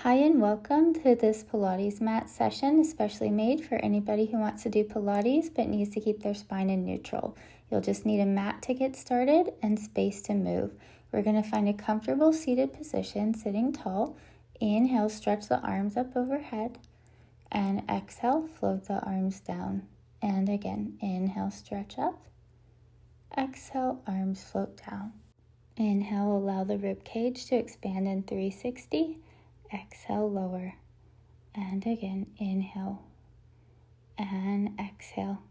Hi and welcome to this Pilates mat session, especially made for anybody who wants to do Pilates but needs to keep their spine in neutral. You'll just need a mat to get started and space to move. We're going to find a comfortable seated position, sitting tall. Inhale, stretch the arms up overhead, and exhale, float the arms down. And again, inhale, stretch up. Exhale, arms float down. Inhale, allow the rib cage to expand in 360. Exhale, lower, and again, inhale, and exhale.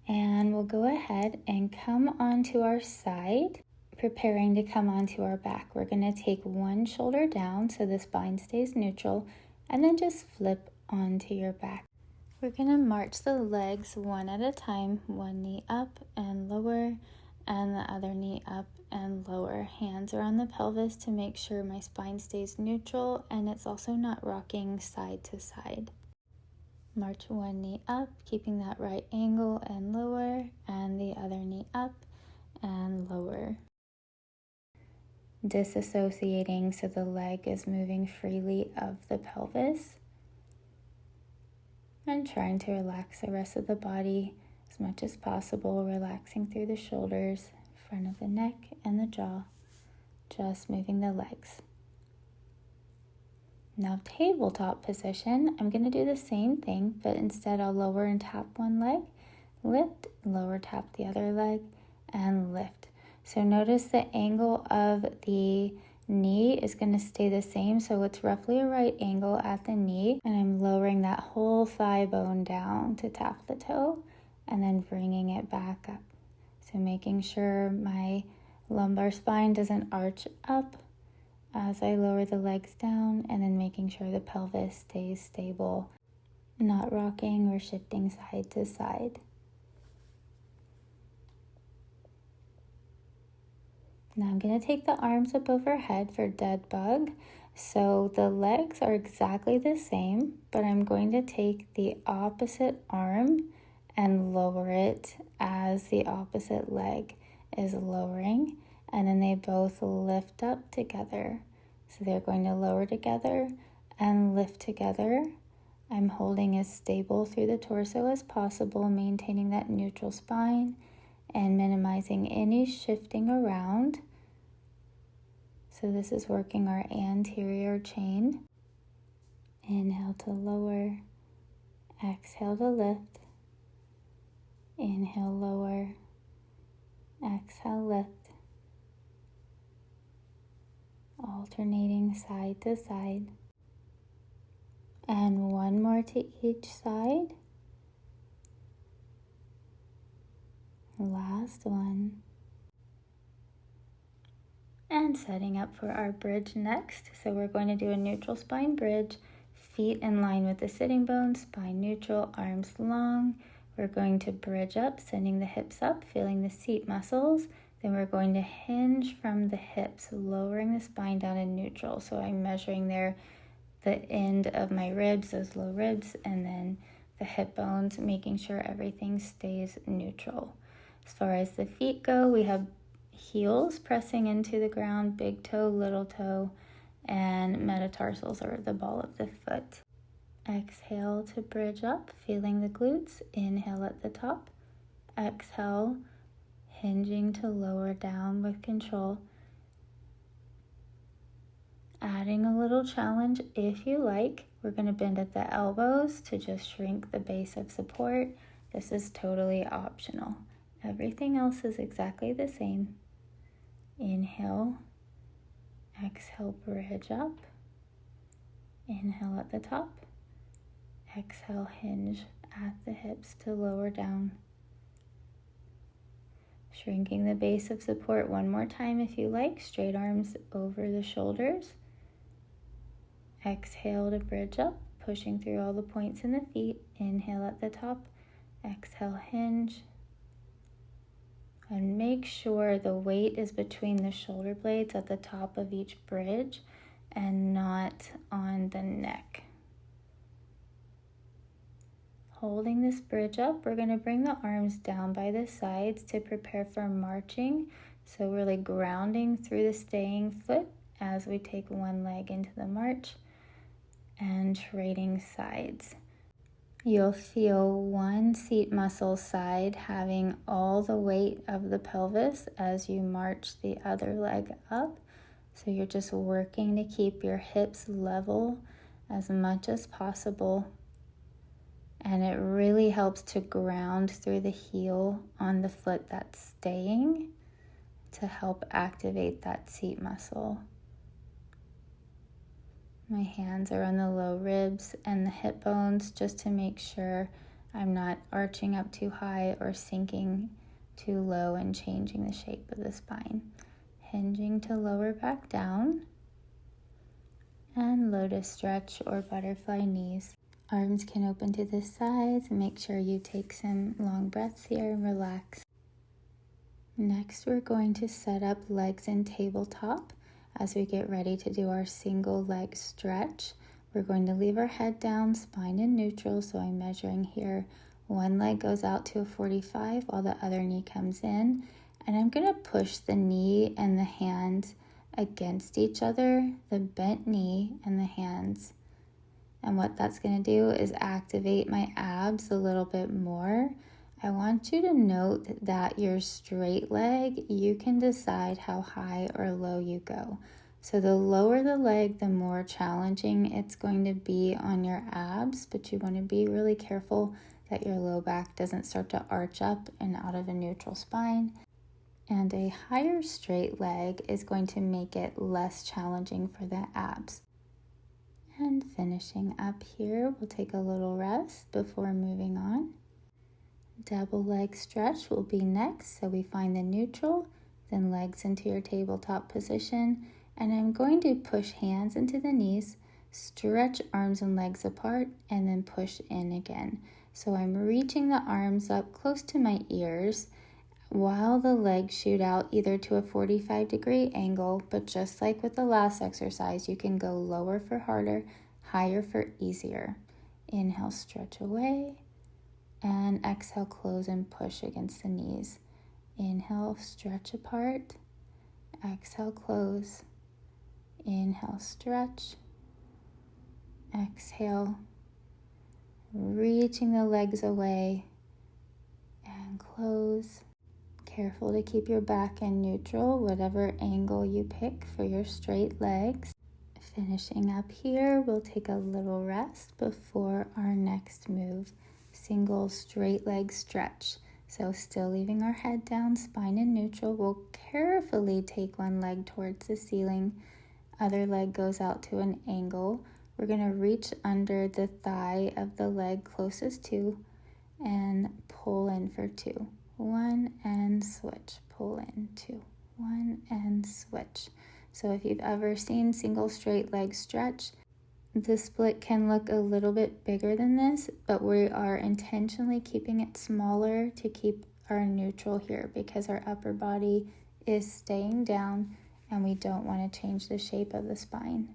And we'll go ahead and come onto our side, preparing to come onto our back. We're going to take one shoulder down so the spine stays neutral, and then just flip onto your back. We're going to march the legs one at a time, one knee up and lower, and the other knee up and lower. Hands are on the pelvis to make sure my spine stays neutral and it's also not rocking side to side. March one knee up, keeping that right angle and lower, and the other knee up and lower. Disassociating so the leg is moving freely of the pelvis. And trying to relax the rest of the body as much as possible, relaxing through the shoulders, front of the neck and the jaw, just moving the legs. Now tabletop position, I'm going to do the same thing, but instead I'll lower and tap one leg, lift, lower, tap the other leg, and lift. So notice the angle of the knee is going to stay the same, so it's roughly a right angle at the knee, and I'm lowering that whole thigh bone down to tap the toe and then bringing it back up. So making sure my lumbar spine doesn't arch up as I lower the legs down, and then making sure the pelvis stays stable, not rocking or shifting side to side. Now I'm going to take the arms up overhead for dead bug. So the legs are exactly the same, but I'm going to take the opposite arm and lower it as the opposite leg is lowering, and then they both lift up together. So they're going to lower together and lift together. I'm holding as stable through the torso as possible, maintaining that neutral spine and minimizing any shifting around. So this is working our anterior chain. Inhale to lower, exhale to lift. Inhale, lower, exhale, lift. Alternating side to side. And one more to each side. Last one. And setting up for our bridge next. So we're going to do a neutral spine bridge, feet in line with the sitting bones, spine neutral, arms long. We're going to bridge up, sending the hips up, feeling the seat muscles. Then we're going to hinge from the hips, lowering the spine down in neutral. So I'm measuring there the end of my ribs, those low ribs, and then the hip bones, making sure everything stays neutral. As far as the feet go, we have heels pressing into the ground, big toe, little toe, and metatarsals are the ball of the foot. Exhale to bridge up, feeling the glutes. Inhale at the top. Exhale, hinging to lower down with control. Adding a little challenge if you like. We're going to bend at the elbows to just shrink the base of support. This is totally optional. Everything else is exactly the same. Inhale, exhale, bridge up. Inhale at the top. Exhale, hinge at the hips to lower down. Shrinking the base of support one more time if you like. Straight arms over the shoulders. Exhale to bridge up, pushing through all the points in the feet. Inhale at the top. Exhale, hinge. And make sure the weight is between the shoulder blades at the top of each bridge and not on the neck. Holding this bridge up, we're going to bring the arms down by the sides to prepare for marching. So really grounding through the staying foot as we take one leg into the march. and trading sides. You'll feel one seat muscle side having all the weight of the pelvis as you march the other leg up. So you're just working to keep your hips level as much as possible. And it really helps to ground through the heel on the foot that's staying to help activate that seat muscle. My hands are on the low ribs and the hip bones just to make sure I'm not arching up too high or sinking too low and changing the shape of the spine. Hinging to lower back down and lotus stretch or butterfly knees. Arms can open to the sides. Make sure you take some long breaths here and relax. Next, we're going to set up legs in tabletop. As we get ready to do our single leg stretch, we're going to leave our head down, spine in neutral. So I'm measuring here. One leg goes out to a 45 while the other knee comes in. And I'm going to push the knee and the hands against each other, the bent knee and the hands. And what that's going to do is activate my abs a little bit more. I want you to note that your straight leg, you can decide how high or low you go. So the lower the leg, the more challenging it's going to be on your abs, but you want to be really careful that your low back doesn't start to arch up and out of a neutral spine. And a higher straight leg is going to make it less challenging for the abs. And finishing up here, we'll take a little rest before moving on. Double leg stretch will be next. So we find the neutral, then legs into your tabletop position. And I'm going to push hands into the knees, stretch arms and legs apart, and then push in again. So I'm reaching the arms up close to my ears while the legs shoot out either to a 45-degree angle, but just like with the last exercise, you can go lower for harder, higher for easier. Inhale, stretch away. And exhale, close and push against the knees. Inhale, stretch apart. Exhale, close. Inhale, stretch. Exhale, reaching the legs away and close. Careful to keep your back in neutral, whatever angle you pick for your straight legs. Finishing up here, we'll take a little rest before our next move. Single straight leg stretch. So still leaving our head down, spine in neutral. We'll carefully take one leg towards the ceiling. Other leg goes out to an angle. We're going to reach under the thigh of the leg closest to and pull in for 2. 1 and switch. Pull in 2. 1 and switch. So if you've ever seen single straight leg stretch, the split can look a little bit bigger than this, but we are intentionally keeping it smaller to keep our neutral here because our upper body is staying down and we don't want to change the shape of the spine.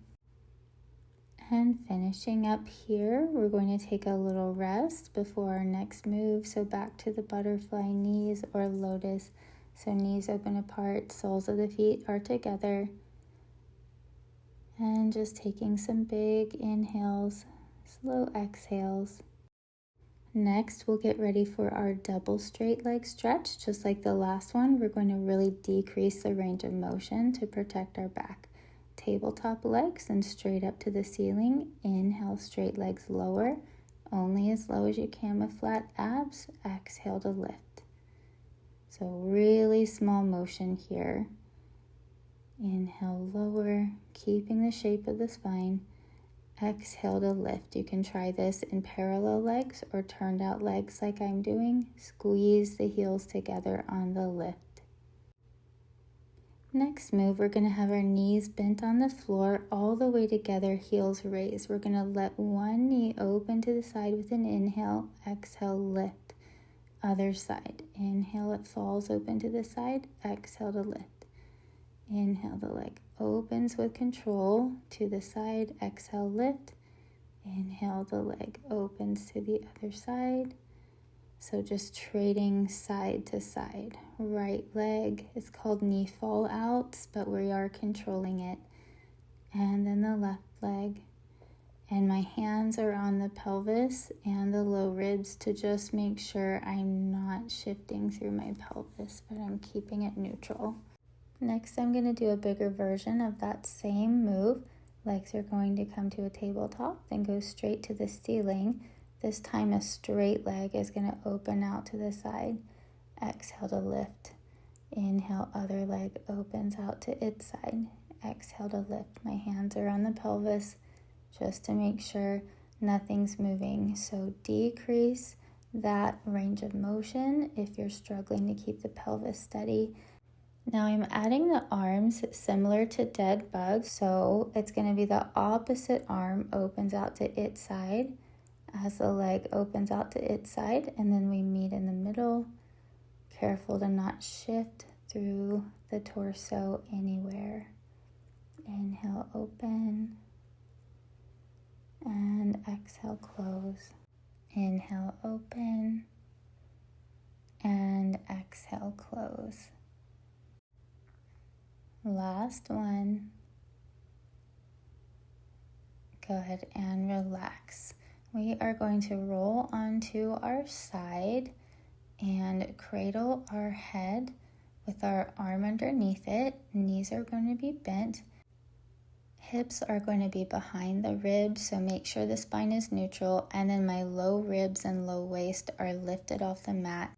And finishing up here, we're going to take a little rest before our next move. So back to the butterfly knees or lotus. So knees open apart, soles of the feet are together. And just taking some big inhales, slow exhales. Next, we'll get ready for our double straight leg stretch. Just like the last one, we're going to really decrease the range of motion to protect our back. Tabletop legs and straight up to the ceiling. Inhale, straight legs lower, only as low as you can with flat abs. Exhale to lift. So really small motion here. Inhale, lower, keeping the shape of the spine. Exhale to lift. You can try this in parallel legs or turned out legs like I'm doing. Squeeze the heels together on the lift. Next move, we're going to have our knees bent on the floor all the way together, heels raised. We're going to let one knee open to the side with an inhale. Exhale, lift. Other side. Inhale, it falls open to the side. Exhale to lift. Inhale, the leg opens with control to the side. Exhale, lift. Inhale, the leg opens to the other side. So just trading side to side. Right leg is called knee fall outs, but we are controlling it. And then the left leg. And my hands are on the pelvis and the low ribs to just make sure I'm not shifting through my pelvis, but I'm keeping it neutral. Next, I'm going to do a bigger version of that same move. Legs are going to come to a tabletop, then go straight to the ceiling. This time a straight leg is going to open out to the side. Exhale to lift. Inhale, other leg opens out to its side. Exhale to lift. My hands are on the pelvis just to make sure nothing's moving. So decrease that range of motion if you're struggling to keep the pelvis steady. Now I'm adding the arms similar to dead bugs. So it's going to be the opposite arm opens out to its side as the leg opens out to its side, and then we meet in the middle. Careful to not shift through the torso anywhere. Inhale, open, and exhale, close. Inhale, open, and exhale, close. Last one. Go ahead and relax. We are going to roll onto our side and cradle our head with our arm underneath it. Knees are going to be bent. Hips are going to be behind the ribs, so make sure the spine is neutral. And then my low ribs and low waist are lifted off the mat.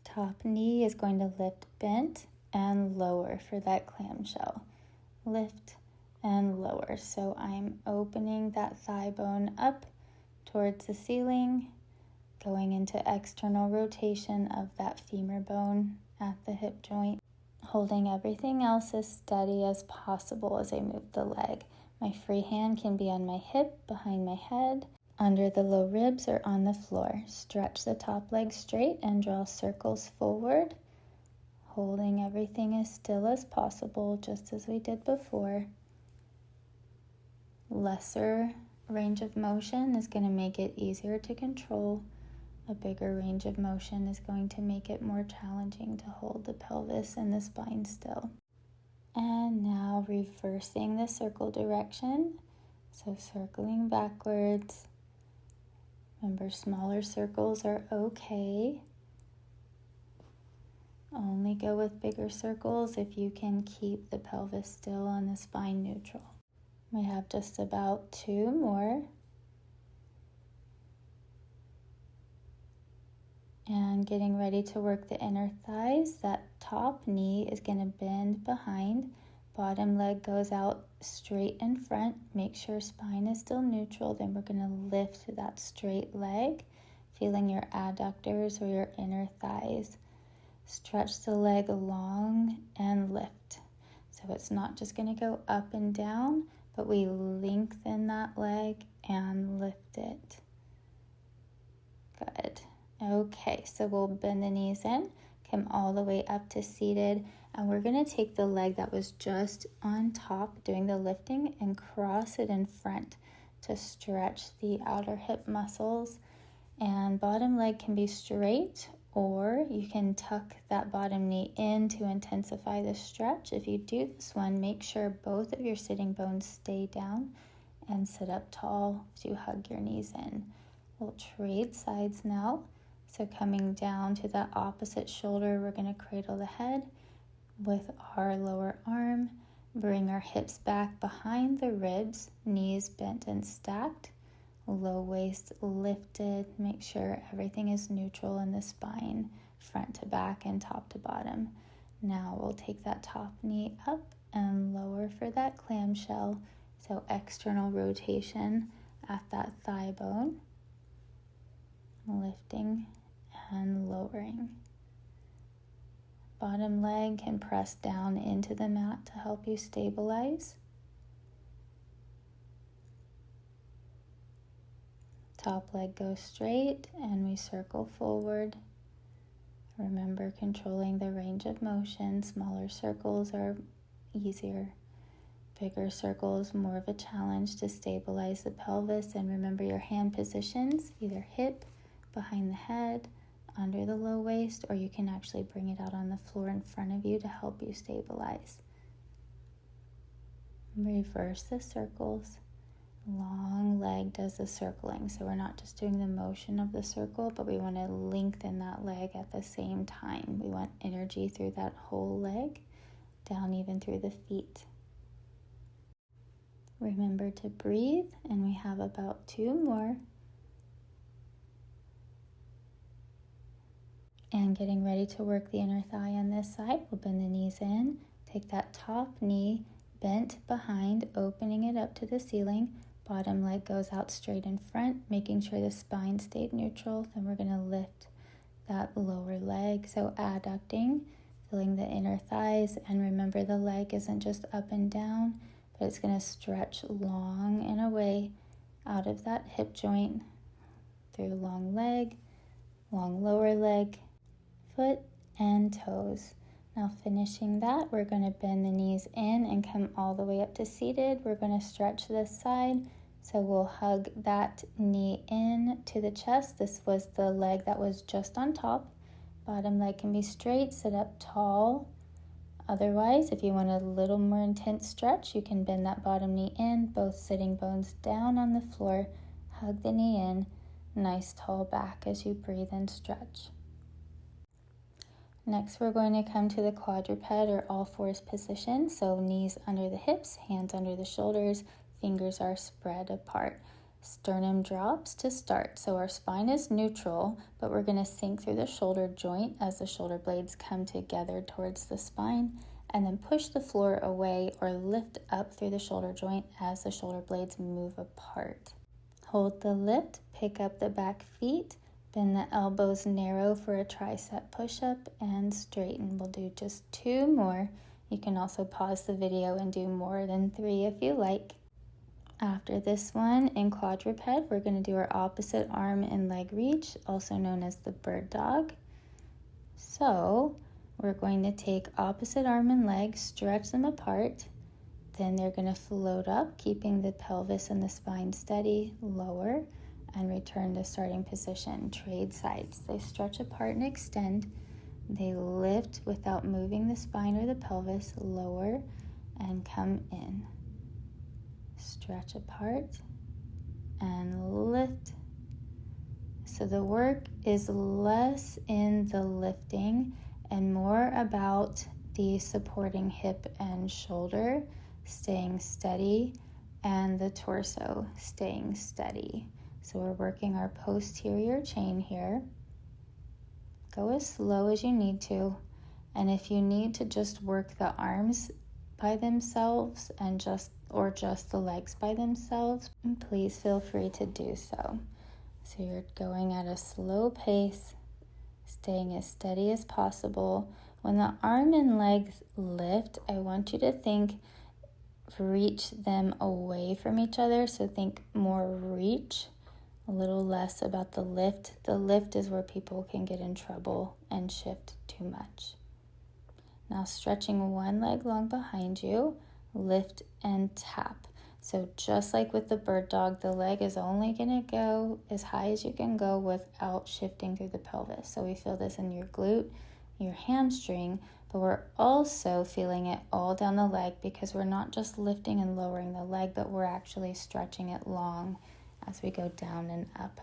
Top knee is going to lift bent and lower for that clamshell. Lift and lower. So I'm opening that thigh bone up towards the ceiling, going into external rotation of that femur bone at the hip joint, holding everything else as steady as possible as I move the leg. My free hand can be on my hip, behind my head, under the low ribs, or on the floor. Stretch the top leg straight and draw circles forward, holding everything as still as possible, just as we did before. Lesser range of motion is going to make it easier to control. A bigger range of motion is going to make it more challenging to hold the pelvis and the spine still. And now reversing the circle direction. So circling backwards. Remember, smaller circles are okay. Only go with bigger circles if you can keep the pelvis still and the spine neutral. We have just about 2 more. And getting ready to work the inner thighs. That top knee is going to bend behind. Bottom leg goes out straight in front. Make sure spine is still neutral. Then we're going to lift that straight leg, feeling your adductors or your inner thighs. Stretch the leg long and lift. So it's not just going to go up and down, but we lengthen that leg and lift it. Good. Okay, so we'll bend the knees in, come all the way up to seated, and we're going to take the leg that was just on top doing the lifting and cross it in front to stretch the outer hip muscles. And bottom leg can be straight, or you can tuck that bottom knee in to intensify the stretch. If you do this one, make sure both of your sitting bones stay down and sit up tall as you hug your knees in. We'll trade sides now. So coming down to that opposite shoulder, we're going to cradle the head with our lower arm. Bring our hips back behind the ribs, knees bent and stacked. Low waist lifted. Make sure everything is neutral in the spine, front to back and top to bottom. Now we'll take that top knee up and lower for that clamshell. So external rotation at that thigh bone. Lifting and lowering. Bottom leg can press down into the mat to help you stabilize. Top leg goes straight and we circle forward. Remember, controlling the range of motion. Smaller circles are easier. Bigger circles, more of a challenge to stabilize the pelvis. And remember your hand positions, either hip, behind the head, under the low waist, or you can actually bring it out on the floor in front of you to help you stabilize. Reverse the circles. Long leg leg does the circling. So we're not just doing the motion of the circle, but we want to lengthen that leg at the same time. We want energy through that whole leg, down even through the feet. Remember to breathe, and we have about 2 more. And getting ready to work the inner thigh on this side, we'll bend the knees in, take that top knee bent behind, opening it up to the ceiling. Bottom leg goes out straight in front, making sure the spine stayed neutral. Then we're going to lift that lower leg, so adducting, feeling the inner thighs. And remember, the leg isn't just up and down, but it's going to stretch long and away out of that hip joint through long leg, long lower leg, foot, and toes. Now finishing that, we're going to bend the knees in and come all the way up to seated. We're going to stretch this side, so we'll hug that knee in to the chest. This was the leg that was just on top. Bottom leg can be straight, sit up tall. Otherwise, if you want a little more intense stretch, you can bend that bottom knee in, both sitting bones down on the floor. Hug the knee in, nice tall back as you breathe and stretch. Next, we're going to come to the quadruped or all fours position. So knees under the hips, hands under the shoulders, fingers are spread apart. Sternum drops to start. So our spine is neutral, but we're going to sink through the shoulder joint as the shoulder blades come together towards the spine, and then push the floor away or lift up through the shoulder joint as the shoulder blades move apart. Hold the lift, pick up the back feet, bend the elbows narrow for a tricep push-up, and straighten. We'll do just 2 more. You can also pause the video and do more than 3 if you like. After this one, in quadruped, we're going to do our opposite arm and leg reach, also known as the bird dog. So we're going to take opposite arm and leg, stretch them apart. Then they're going to float up, keeping the pelvis and the spine steady, lower, and return to starting position. Trade sides. They stretch apart and extend. They lift without moving the spine or the pelvis, lower, and come in. Stretch apart and lift. So the work is less in the lifting and more about the supporting hip and shoulder staying steady, and the torso staying steady. So we're working our posterior chain here. Go as slow as you need to, and if you need to just work the arms by themselves and just the legs by themselves, please feel free to do so. So you're going at a slow pace, staying as steady as possible. When the arm and legs lift, I want you to think reach them away from each other. So think more reach, a little less about the lift. The lift is where people can get in trouble and shift too much. Now stretching one leg long behind you, lift and tap. So just like with the bird dog, the leg is only going to go as high as you can go without shifting through the pelvis. So we feel this in your glute, your hamstring, but we're also feeling it all down the leg because we're not just lifting and lowering the leg, but we're actually stretching it long as we go down and up.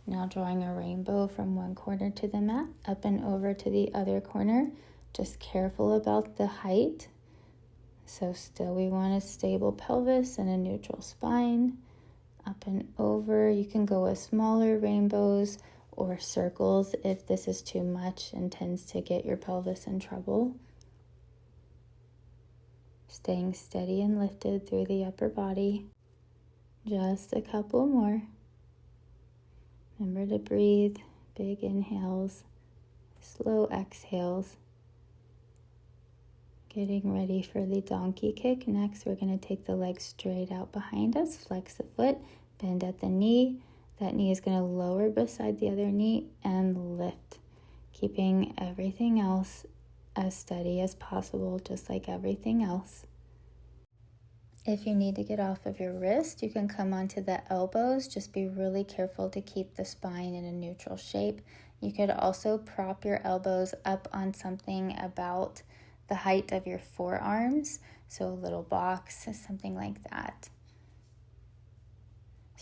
Now drawing a rainbow from one corner to the mat, up and over to the other corner. Just careful about the height. So still we want a stable pelvis and a neutral spine. Up and over. You can go with smaller rainbows or circles if this is too much and tends to get your pelvis in trouble. Staying steady and lifted through the upper body. Just a couple more. Remember to breathe. Big inhales, slow exhales. Getting ready for the donkey kick. Next, we're going to take the leg straight out behind us, flex the foot, bend at the knee. That knee is going to lower beside the other knee and lift, keeping everything else as steady as possible, just like everything else. If you need to get off of your wrist, you can come onto the elbows. Just be really careful to keep the spine in a neutral shape. You could also prop your elbows up on something about the height of your forearms, so a little box, something like that.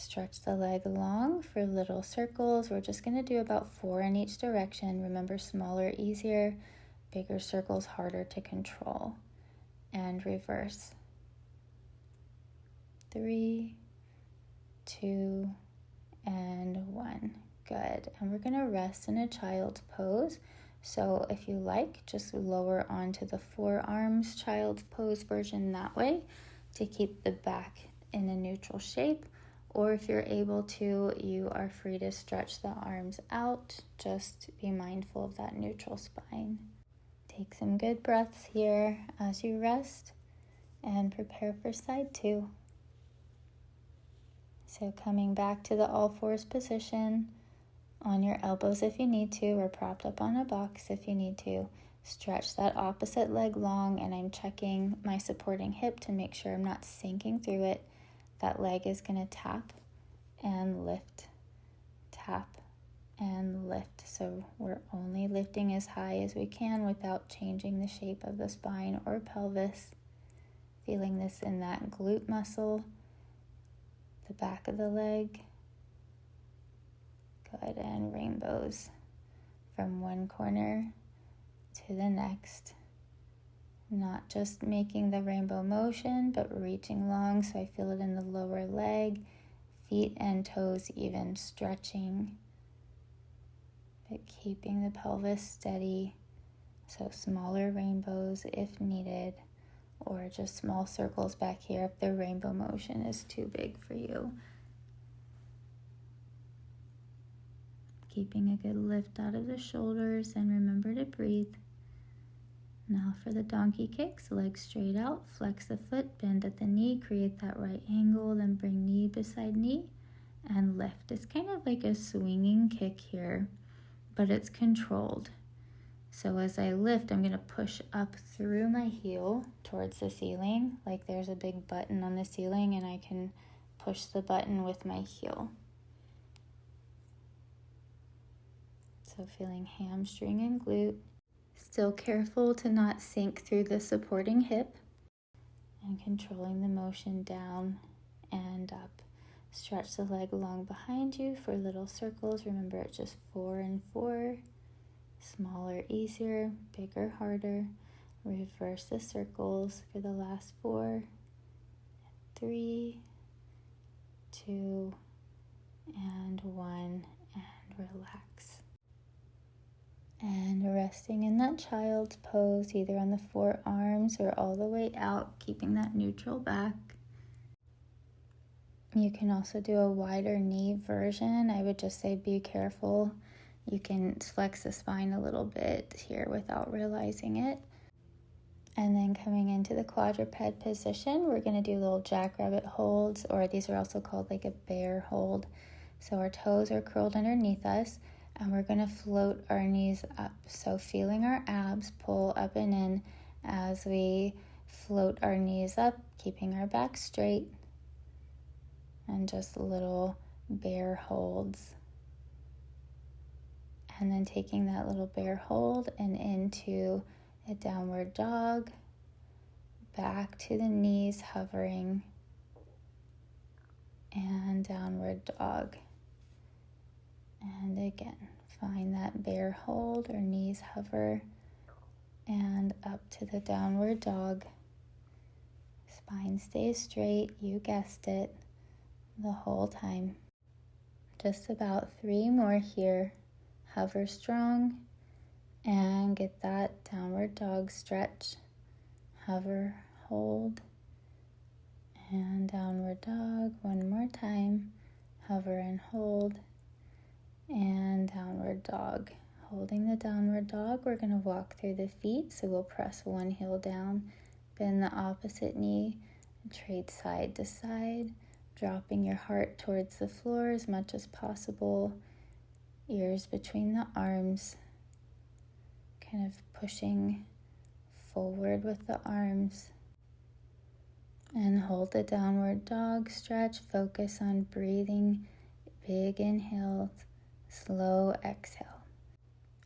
Stretch the leg long for little circles. We're just going to do about 4 in each direction. Remember, smaller, easier, bigger circles, harder to control. And reverse. 3, 2, and 1. Good. And we're going to rest in a child's pose. So if you like, just lower onto the forearms, child's pose version that way to keep the back in a neutral shape. Or if you're able to, you are free to stretch the arms out. Just be mindful of that neutral spine. Take some good breaths here as you rest and prepare for side 2. So coming back to the all fours position, on your elbows if you need to, or propped up on a box if you need to. Stretch that opposite leg long, and I'm checking my supporting hip to make sure I'm not sinking through it. That leg is going to tap and lift, tap and lift. So we're only lifting as high as we can without changing the shape of the spine or pelvis. Feeling this in that glute muscle, the back of the leg. Good, and rainbows from one corner to the next. Not just making the rainbow motion, but reaching long, so I feel it in the lower leg, feet and toes even stretching, but keeping the pelvis steady. So smaller rainbows if needed, or just small circles back here if the rainbow motion is too big for you. Keeping a good lift out of the shoulders, and remember to breathe. Now for the donkey kicks, legs straight out, flex the foot, bend at the knee, create that right angle, then bring knee beside knee and lift. It's kind of like a swinging kick here, but it's controlled. So as I lift, I'm going to push up through my heel towards the ceiling, like there's a big button on the ceiling and I can push the button with my heel. So feeling hamstring and glute. Still careful to not sink through the supporting hip, and controlling the motion down and up. Stretch the leg long behind you for little circles. Remember, it's just 4 and 4. Smaller, easier, bigger, harder. Reverse the circles for the last 4. 3, 2, and 1, and relax. And resting in that child's pose, either on the forearms or all the way out, keeping that neutral back. You can also do a wider knee version. I would just say be careful. You can flex the spine a little bit here without realizing it. And then coming into the quadruped position, we're going to do little jackrabbit holds, or these are also called like a bear hold. So our toes are curled underneath us, and we're going to float our knees up. So feeling our abs pull up and in as we float our knees up, keeping our back straight, and just little bear holds. And then taking that little bear hold and into a downward dog, back to the knees hovering, and downward dog. And again, find that bear hold or knees hover, and up to the downward dog. Spine stays straight, you guessed it, the whole time. Just about 3 more here. Hover strong and get that downward dog stretch. Hover, hold, and downward dog. One more time. Hover and hold, and downward dog. Holding the downward dog, we're going to walk through the feet. So we'll press one heel down, bend the opposite knee, and trade side to side, dropping your heart towards the floor as much as possible. Ears between the arms, kind of pushing forward with the arms. And hold the downward dog stretch. Focus on breathing. Big inhale, slow exhale.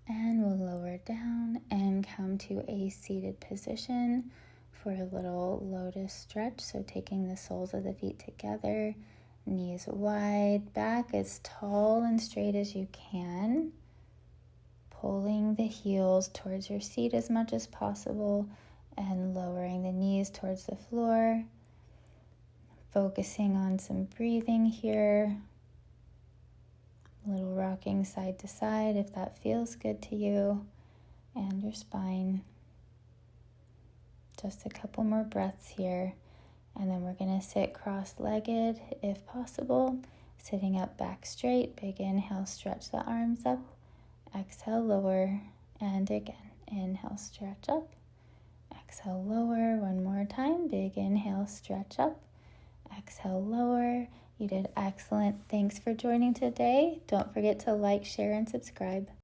And we'll lower down and come to a seated position for a little lotus stretch. So taking the soles of the feet together, Knees wide, back as tall and straight as you can. Pulling the heels towards your seat as much as possible and lowering the knees towards the floor. Focusing on some breathing here. A little rocking side to side if that feels good to you and your spine. Just a couple more breaths here. And then we're going to sit cross-legged if possible. Sitting up back straight. Big inhale, stretch the arms up. Exhale, lower. And again, inhale, stretch up. Exhale, lower. One more time. Big inhale, stretch up. Exhale, lower. You did excellent. Thanks for joining today. Don't forget to like, share, and subscribe.